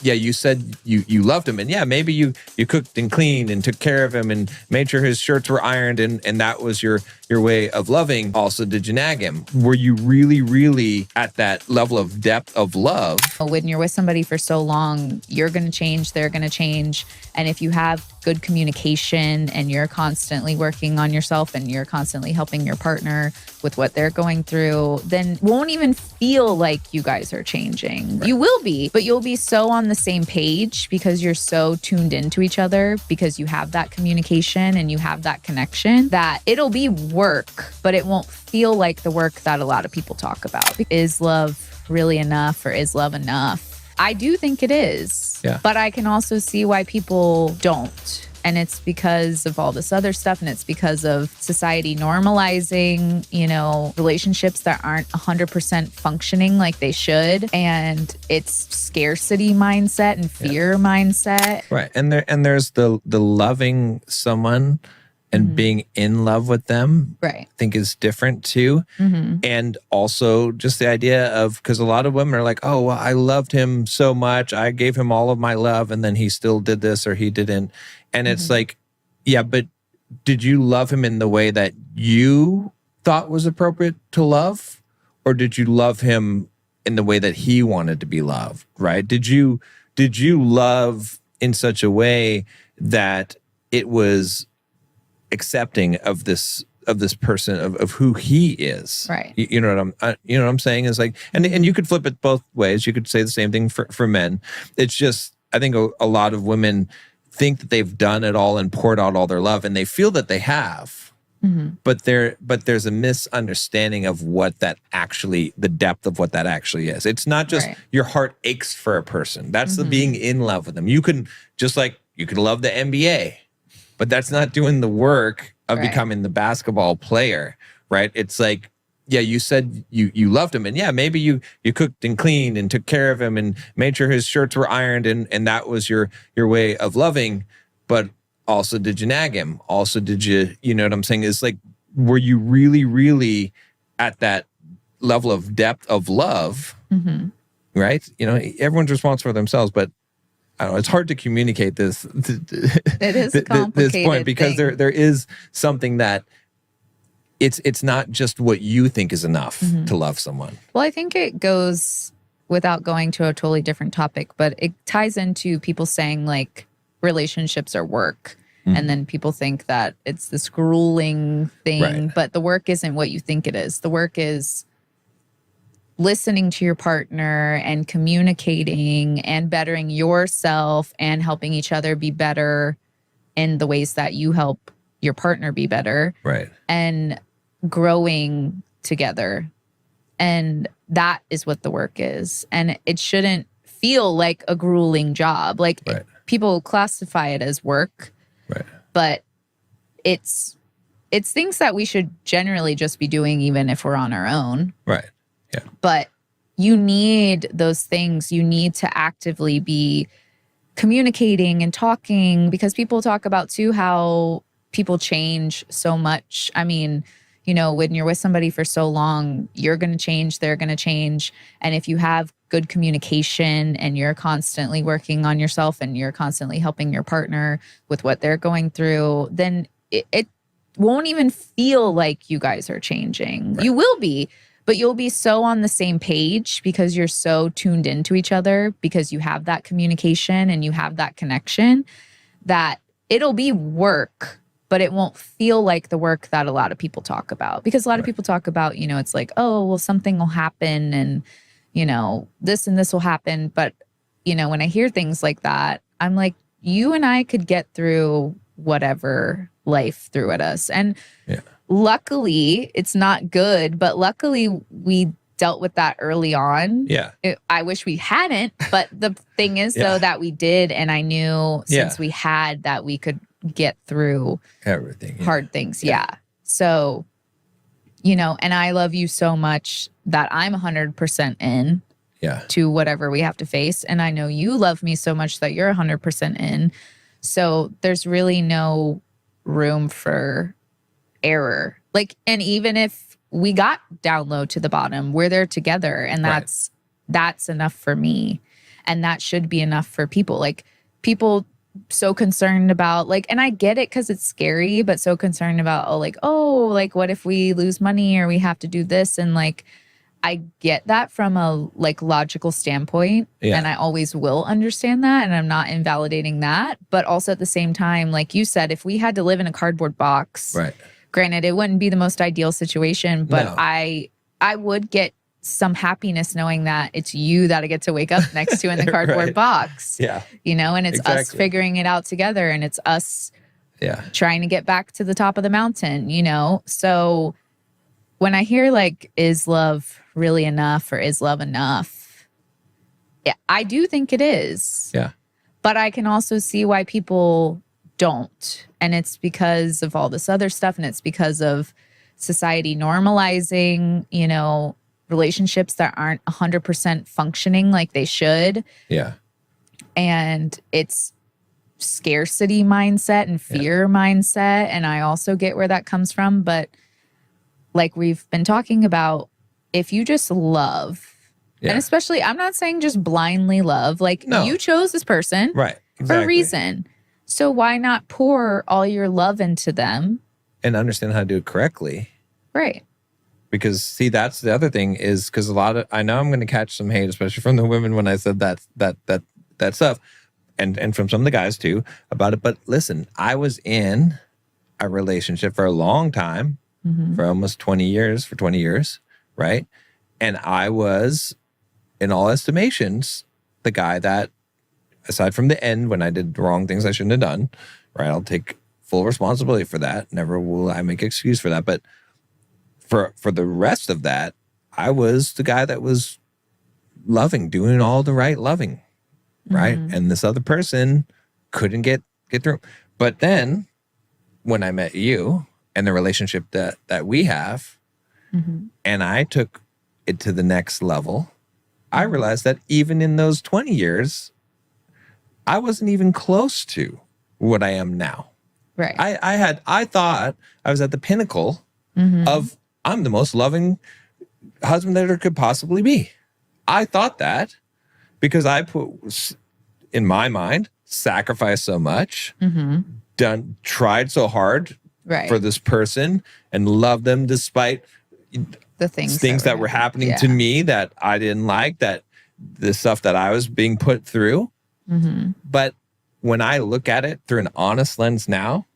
yeah, you said you loved him, and yeah, maybe you cooked and cleaned and took care of him and made sure his shirts were ironed, and that was your way of loving. Also, did you nag him? Were you really at that level of depth of love? When you're with somebody for so long, you're going to change, they're going to change. And if you have good communication and you're constantly working on yourself and you're constantly helping your partner with what they're going through, then it won't even feel like you guys are changing. Right. You will be, but you'll be so on the same page because you're so tuned into each other, because you have that communication and you have that connection, that it'll be work, but it won't feel like the work that a lot of people talk about. Is love really enough, or is love enough? I do think it is, but I can also see why people don't. And it's because of all this other stuff. And it's because of society normalizing, relationships that aren't 100% functioning like they should. And it's scarcity mindset and fear mindset. Right. And there's the loving someone and being in love with them, right, I think is different too. And also just the idea of, because a lot of women are like, oh, well, I loved him so much. I gave him all of my love and then he still did this or he didn't. And it's like, yeah, but did you love him in the way that you thought was appropriate to love? Or did you love him in the way that he wanted to be loved, right? Did you love in such a way that it was accepting of this person, of who he is, right? You know what I'm saying? Is like, and you could flip it both ways. You could say the same thing for men. It's just, I think a lot of women think that they've done it all and poured out all their love, and they feel that they have, but there's a misunderstanding of what that actually, the depth of what that actually is. It's not just your heart aches for a person. That's the being in love with them. You can you could love the NBA, but that's not doing the work of becoming the basketball player, right? It's like, yeah, you said you loved him, and yeah, maybe you cooked and cleaned and took care of him and made sure his shirts were ironed, and that was your way of loving. But also, did you nag him? Also, did you know what I'm saying? It's like, were you really at that level of depth of love, right? Everyone's responsible for themselves, but I don't know, it's hard to communicate this. It is a complicated this point, because thing. there is something that it's not just what you think is enough to love someone. Well, I think it goes, without going to a totally different topic, but it ties into people saying like relationships are work. And then people think that it's this grueling thing, but the work isn't what you think it is. The work is listening to your partner and communicating and bettering yourself and helping each other be better in the ways that you help your partner be better. Right. And growing together. And that is what the work is. And it shouldn't feel like a grueling job. Like people classify it as work, but it's things that we should generally just be doing even if we're on our own. Right. Yeah. But you need those things. You need to actively be communicating and talking, because people talk about too how people change so much. I mean, when you're with somebody for so long, you're going to change, they're going to change. And if you have good communication and you're constantly working on yourself and you're constantly helping your partner with what they're going through, then it won't even feel like you guys are changing. You will be, but you'll be so on the same page because you're so tuned into each other, because you have that communication and you have that connection, that it'll be work, but it won't feel like the work that a lot of people talk about. Because a lot of people talk about, it's like, oh, well, something will happen and, this and this will happen. But, when I hear things like that, I'm like, you and I could get through whatever life threw at us. And luckily, it's not good, but luckily we dealt with that early on. Yeah. I wish we hadn't, but the thing is, though, that we did. And I knew since we had that, we could get through everything, hard things. Yeah. So, and I love you so much that I'm 100% in to whatever we have to face. And I know you love me so much that you're 100% in. So there's really no room for error. Like, and even if we got down low to the bottom, we're there together. And that's enough for me. And that should be enough for people. Like people so concerned about like, and I get it because it's scary, but so concerned about, like, what if we lose money or we have to do this? And like, I get that from a like logical standpoint, and I always will understand that, and I'm not invalidating that. But also at the same time, like you said, if we had to live in a cardboard box, right? Granted, it wouldn't be the most ideal situation, but No. I would get some happiness knowing that it's you that I get to wake up next to in the cardboard Right. box. Yeah. You know, and it's us Exactly. figuring it out together, and it's us Yeah. trying to get back to the top of the mountain, you know? So when I hear like, is love really enough or is love enough? Yeah, I do think it is. Yeah. But I can also see why people don't. And it's because of all this other stuff. And it's because of society normalizing, you know, relationships that aren't 100% functioning like they should. Yeah. And it's scarcity mindset and fear mindset. And I also get where that comes from. But like we've been talking about, if you just love, and especially, I'm not saying just blindly love, like you chose this person Right. for a reason. So why not pour all your love into them? And understand how to do it correctly. Right. Because see, that's the other thing is because I know I'm going to catch some hate, especially from the women when I said that stuff, and from some of the guys too about it. But listen, I was in a relationship for a long time, for almost 20 years, right? And I was, in all estimations, the guy that, aside from the end when I did the wrong things I shouldn't have done, right? I'll take full responsibility for that. Never will I make excuse for that. But for the rest of that, I was the guy that was loving, doing all the right loving, right? And this other person couldn't get through. But then when I met you and the relationship that we have, and I took it to the next level, I realized that even in those 20 years, I wasn't even close to what I am now. Right. I thought I was at the pinnacle of I'm the most loving husband that there could possibly be. I thought that because I put, in my mind, sacrificed so much, tried so hard for this person and loved them despite the things that were happening to me that I didn't like, that the stuff that I was being put through. But when I look at it through an honest lens now,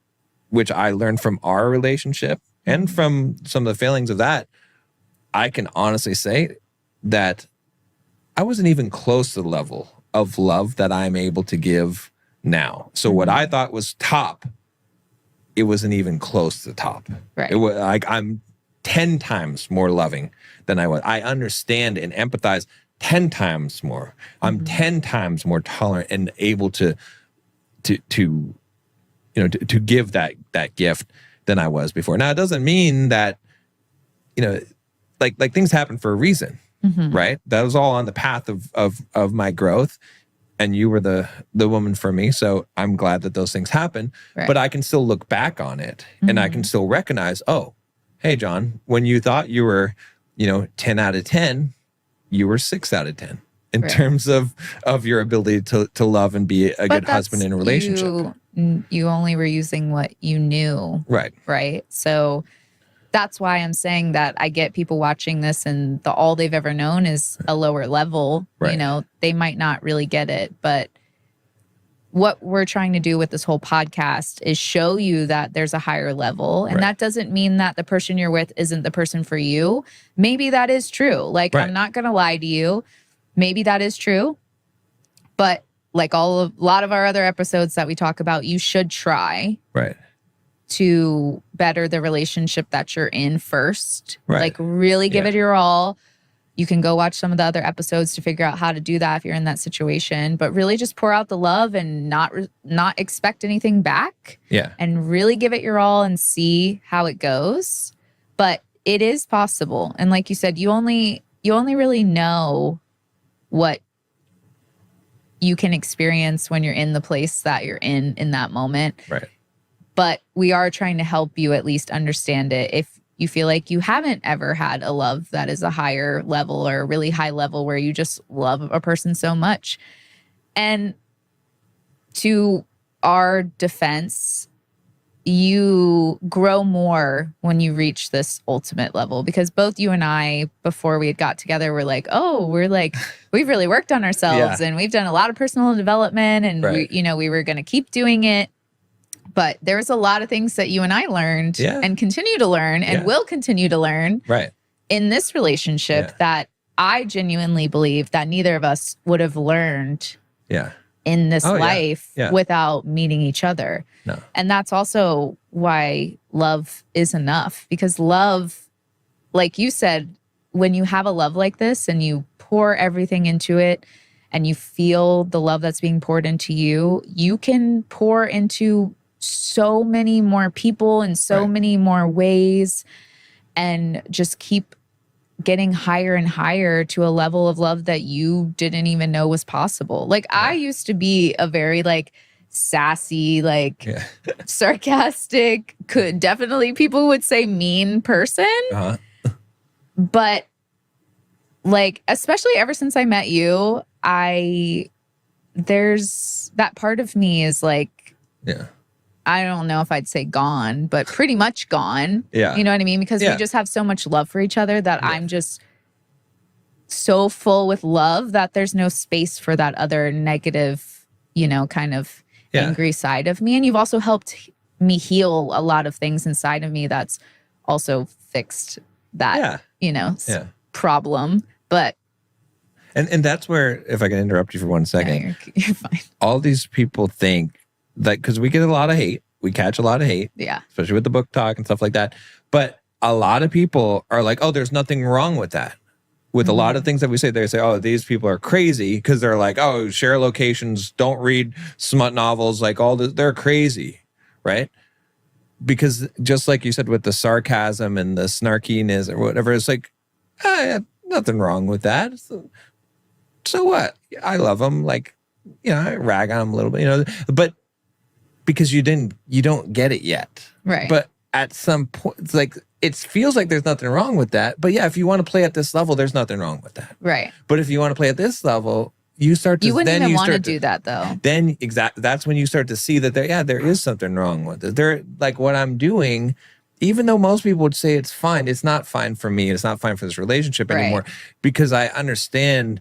which I learned from our relationship and from some of the failings of that, I can honestly say that I wasn't even close to the level of love that I'm able to give now. So what I thought was top, it wasn't even close to the top. Right. It was like I'm 10 times more loving than I was. I understand and empathize 10 times more. I'm 10 times more tolerant and able to give that gift than I was before. Now, it doesn't mean that, like things happen for a reason, right? That was all on the path of my growth, and you were the woman for me. So I'm glad that those things happen, but I can still look back on it and I can still recognize, oh, hey, John, when you thought you were, 10 out of 10, you were 6 out of 10 in terms of your ability to love and be a good husband in a relationship. You only were using what you knew. Right. Right. So that's why I'm saying that I get people watching this and all they've ever known is a lower level. Right. They might not really get it. But what we're trying to do with this whole podcast is show you that there's a higher level. And that doesn't mean that the person you're with isn't the person for you. Maybe that is true. Like, I'm not going to lie to you. Maybe that is true. But like a lot of our other episodes that we talk about, you should try to better the relationship that you're in first. Like really give it your all. You can go watch some of the other episodes to figure out how to do that if you're in that situation. But really just pour out the love and not expect anything back. Yeah. And really give it your all and see how it goes. But it is possible. And like you said, you only really know what you can experience when you're in the place that you're in that moment. Right. But we are trying to help you at least understand it. If you feel like you haven't ever had a love that is a higher level or a really high level where you just love a person so much, And to our defense, you grow more when you reach this ultimate level, because both you and I, before we had got together, were like, oh, we've really worked on ourselves and we've done a lot of personal development, and we were going to keep doing it. But there was a lot of things that you and I learned and continue to learn and will continue to learn in this relationship that I genuinely believe that neither of us would have learned in this life without meeting each other. No. And that's also why love is enough, because love, like you said, when you have a love like this and you pour everything into it and you feel the love that's being poured into you, you can pour into so many more people in so many more ways and just keep getting higher and higher to a level of love that you didn't even know was possible. Like I used to be a very like sassy, like sarcastic, could definitely people would say mean person. But like, especially ever since I met you, there's that part of me is like, I don't know if I'd say gone, but pretty much gone. Yeah. You know what I mean? Because we just have so much love for each other that I'm just so full with love that there's no space for that other negative, kind of angry side of me. And you've also helped me heal a lot of things inside of me that's also fixed that, problem. But and that's where, if I can interrupt you for 1 second, you're fine. All these people think that because we get a lot of hate, we catch a lot of hate, especially with the book talk and stuff like that. But a lot of people are like, oh, there's nothing wrong with that. With a lot of things that we say, they say, oh, these people are crazy because they're like, oh, share locations, don't read smut novels, like all this, they're crazy, right? Because just like you said with the sarcasm and the snarkiness or whatever, it's like, nothing wrong with that. So what? I love them. Like, I rag on them a little bit, but because you don't get it yet. Right. But at some point, it's like, it feels like there's nothing wrong with that. But yeah, if you want to play at this level, there's nothing wrong with that. Right. But if you want to play at this level, you start to... You wouldn't even want to do that, though. Then, that's when you start to see that there is something wrong with it. Like what I'm doing, even though most people would say it's fine, it's not fine for me. It's not fine for this relationship anymore. Because I understand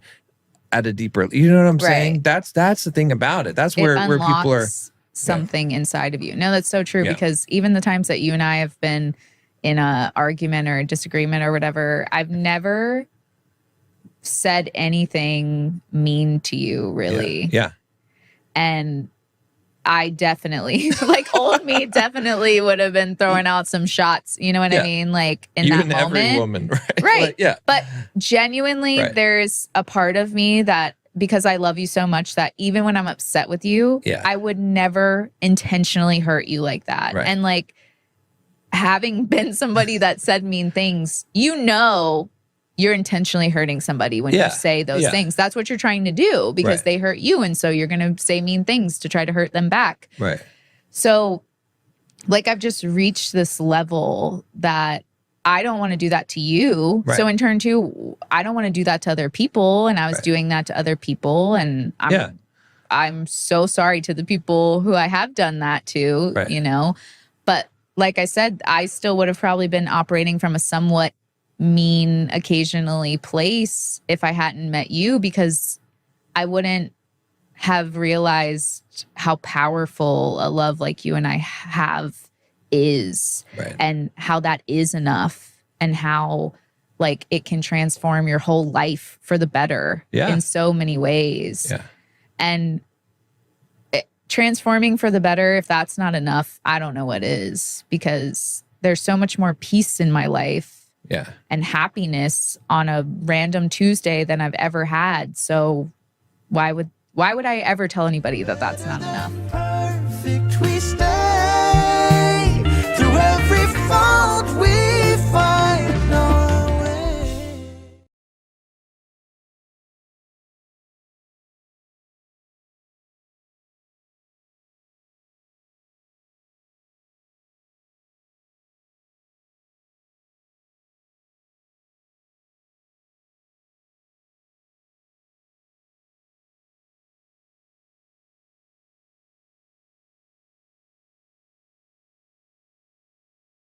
at a deeper... You know what I'm saying? That's the thing about it. That's where people are... something inside of you. No, that's so true, because even the times that you and I have been in a argument or a disagreement or whatever, I've never said anything mean to you, really. Yeah. And I definitely, like old me definitely would have been throwing out some shots, you know what I mean? Like in even that moment. Every woman, right? Right. Like, But genuinely, there's a part of me that, because I love you so much, that even when I'm upset with you, I would never intentionally hurt you like that. Right. And like having been somebody that said mean things, you're intentionally hurting somebody when you say those things. That's what you're trying to do, because they hurt you. And so you're going to say mean things to try to hurt them back. Right. So like I've just reached this level that I don't want to do that to you. Right. So in turn too, I don't want to do that to other people. And I was doing that to other people. And I'm so sorry to the people who I have done that to, But like I said, I still would have probably been operating from a somewhat mean occasionally place if I hadn't met you, because I wouldn't have realized how powerful a love like you and I have is, and how that is enough, and how like it can transform your whole life for the better in so many ways. And transforming for the better, if that's not enough, I don't know what is, because there's so much more peace in my life and happiness on a random Tuesday than I've ever had. So why would I ever tell anybody that that's not enough?